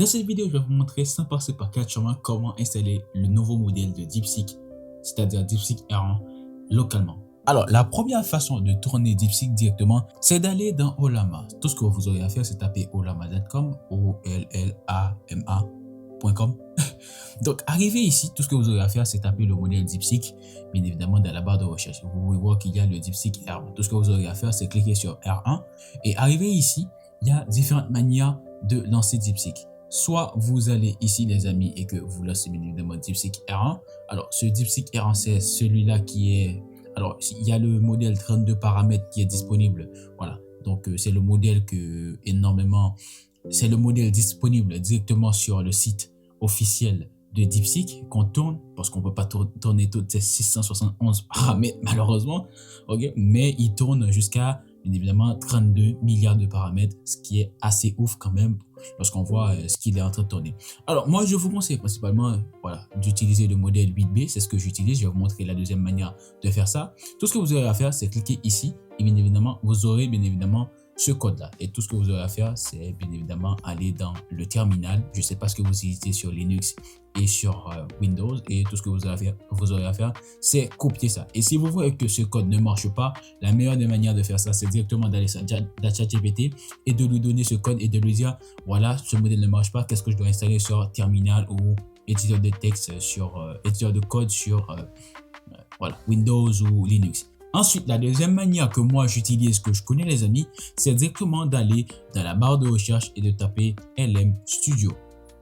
Dans cette vidéo, je vais vous montrer sans passer par quatre chemins comment installer le nouveau modèle de DeepSeek, c'est-à-dire DeepSeek R1 localement. Alors, la première façon de tourner DeepSeek directement, c'est d'aller dans Ollama. Tout ce que vous aurez à faire, c'est taper ollama.com, ollama.com. Donc, arrivé ici, tout ce que vous aurez à faire, c'est taper le modèle DeepSeek, bien évidemment, dans la barre de recherche. Vous pouvez voir qu'il y a le DeepSeek R1. Tout ce que vous aurez à faire, c'est cliquer sur R1. Et arrivé ici, il y a différentes manières de lancer DeepSeek. Soit vous allez ici, les amis, et que vous lancez bien évidemment DeepSeek R1. Alors, ce DeepSeek R1, c'est celui-là qui est... Alors, il y a le modèle 32 paramètres qui est disponible. Voilà. Donc, c'est le modèle que énormément... C'est le modèle disponible directement sur le site officiel de DeepSeek qu'on tourne, parce qu'on ne peut pas tourner toutes ces 671 paramètres malheureusement, ok, mais il tourne jusqu'à bien évidemment 32 milliards de paramètres, ce qui est assez ouf quand même lorsqu'on voit ce qu'il est en train de tourner. Alors moi je vous conseille principalement voilà, d'utiliser le modèle 8B, c'est ce que j'utilise. Je vais vous montrer la deuxième manière de faire ça. Tout ce que vous aurez à faire, c'est cliquer ici et bien évidemment vous aurez bien évidemment ce code là, et tout ce que vous aurez à faire, c'est bien évidemment aller dans le terminal. Je ne sais pas ce que vous utilisez sur Linux et sur Windows, et tout ce que vous aurez à faire, c'est copier ça. Et si vous voyez que ce code ne marche pas, la meilleure des manières de faire ça, c'est directement d'aller sur ChatGPT et de lui donner ce code et de lui dire voilà, ce modèle ne marche pas, qu'est-ce que je dois installer sur terminal ou éditeur de texte sur éditeur de code sur voilà, Windows ou Linux. Ensuite, la deuxième manière que moi j'utilise, que je connais les amis, c'est directement d'aller dans la barre de recherche et de taper LM Studio.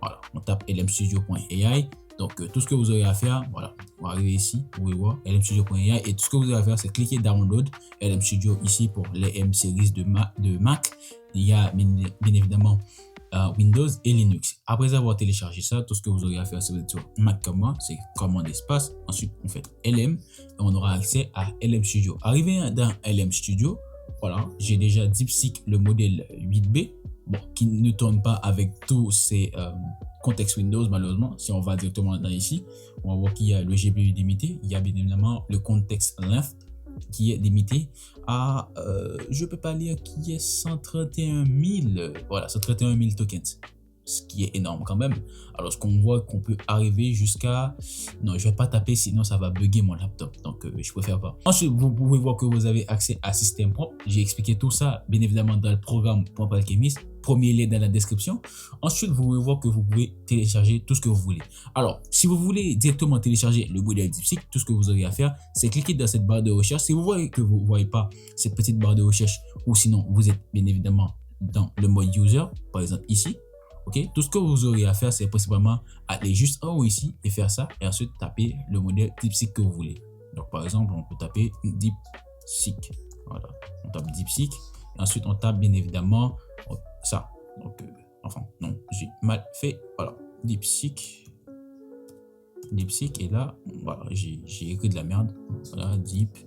Voilà, on tape lmstudio.ai. Donc, tout ce que vous aurez à faire, voilà, on va arriver ici, vous pouvez voir lmstudio.ai, et tout ce que vous aurez à faire, c'est cliquer Download LM Studio ici pour les M Series de Mac. Il y a bien évidemment Windows et Linux. Après avoir téléchargé ça, tout ce que vous aurez à faire, c'est sur Mac comme moi, c'est commande espace. Ensuite, on fait LM et on aura accès à LM Studio. Arrivé dans LM Studio, voilà, j'ai déjà DeepSeek le modèle 8B, bon, qui ne tourne pas avec tous ces contextes Windows malheureusement. Si on va directement dans ici, on va voir qu'il y a le GPU limité, il y a bien évidemment le contexte length qui est limité à, je peux pas lire, qui est 131 000, voilà, 131 000 tokens, ce qui est énorme quand même. Alors, ce qu'on voit qu'on peut arriver jusqu'à, non, je vais pas taper sinon ça va bugger mon laptop, donc je préfère pas. Ensuite, vous pouvez voir que vous avez accès à système propre. J'ai expliqué tout ça bien évidemment dans le programme .alchemist, premier lien dans la description. Ensuite, vous pouvez voir que vous pouvez télécharger tout ce que vous voulez. Alors, si vous voulez directement télécharger le modèle DeepSeek, tout ce que vous aurez à faire, c'est cliquer dans cette barre de recherche. Si vous voyez que vous ne voyez pas cette petite barre de recherche, ou sinon vous êtes bien évidemment dans le mode user, par exemple ici, ok, tout ce que vous aurez à faire, c'est principalement aller juste en haut ici et faire ça, et ensuite taper le modèle DeepSeek que vous voulez. Donc, par exemple, on peut taper DeepSeek. Voilà, on tape DeepSeek, et ensuite on tape bien évidemment ça. Donc, enfin, non, j'ai mal fait. Voilà, DeepSeek, et là, voilà, j'ai écrit de la merde. Voilà, Deep.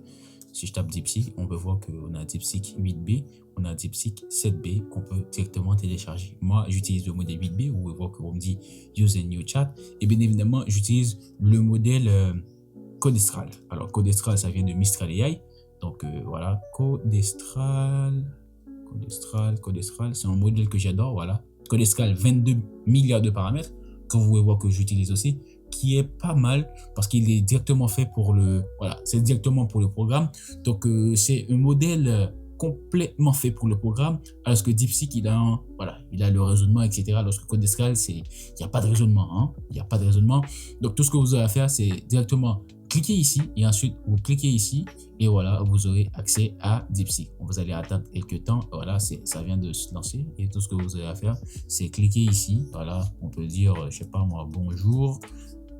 Si je tape DeepSeek, on peut voir qu'on a DeepSeek 8B, on a DeepSeek 7B qu'on peut directement télécharger. Moi, j'utilise le modèle 8B, vous pouvez voir qu'on me dit Use a new chat. Et bien évidemment, j'utilise le modèle Codestral. Alors, Codestral, ça vient de Mistral AI. Donc, voilà, Codestral, c'est un modèle que j'adore. Voilà, Codestral, 22 milliards de paramètres, que vous pouvez voir que j'utilise aussi, qui est pas mal parce qu'il est directement fait pour le, voilà, c'est directement pour le programme. Donc c'est un modèle complètement fait pour le programme, alors que DeepSeek il a voilà, il a le raisonnement, etc. Lorsque Codestral, c'est, il n'y a pas de raisonnement, hein, il n'y a pas de raisonnement. Donc tout ce que vous avez à faire, c'est directement cliquer ici et ensuite vous cliquez ici et voilà, vous aurez accès à DeepSeek. Vous allez attendre quelques temps, voilà, ça vient de se lancer, et tout ce que vous avez à faire, c'est cliquer ici. Voilà, on peut dire, je sais pas moi, bonjour.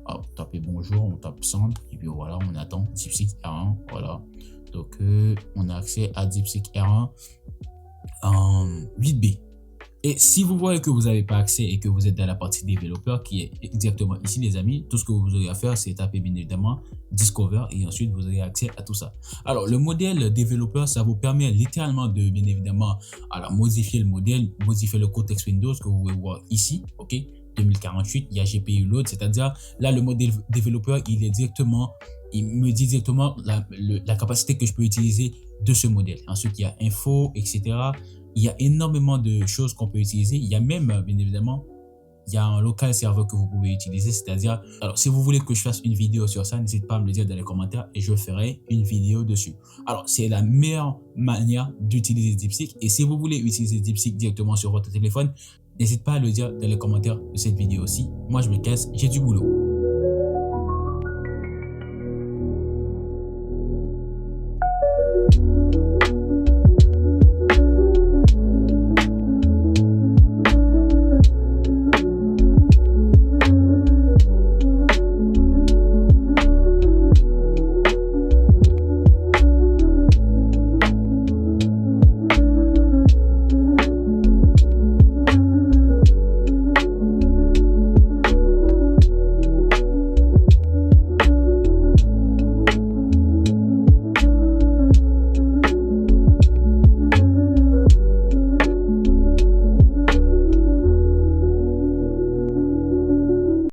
Ah, tapez bonjour, on tape centre, et puis voilà, on attend DeepSeek R1. Voilà, donc on a accès à DeepSeek R1 en 8B. Et si vous voyez que vous n'avez pas accès et que vous êtes dans la partie développeur qui est exactement ici, les amis, tout ce que vous aurez à faire, c'est taper bien évidemment Discover, et ensuite vous aurez accès à tout ça. Alors, le modèle développeur, ça vous permet littéralement de bien évidemment alors, modifier le modèle, modifier le contexte Windows que vous pouvez voir ici, ok. 2048, il y a GPU load, c'est-à-dire là le modèle développeur, il est directement, il me dit directement la capacité que je peux utiliser de ce modèle. Ensuite, il y a info, etc. Il y a énormément de choses qu'on peut utiliser. Il y a même, bien évidemment, il y a un local serveur que vous pouvez utiliser, c'est-à-dire, alors si vous voulez que je fasse une vidéo sur ça, n'hésitez pas à me le dire dans les commentaires et je ferai une vidéo dessus. Alors, c'est la meilleure manière d'utiliser DeepSeek et si vous voulez utiliser DeepSeek directement sur votre téléphone, n'hésitez pas à le dire dans les commentaires de cette vidéo aussi. Moi, je me casse, j'ai du boulot.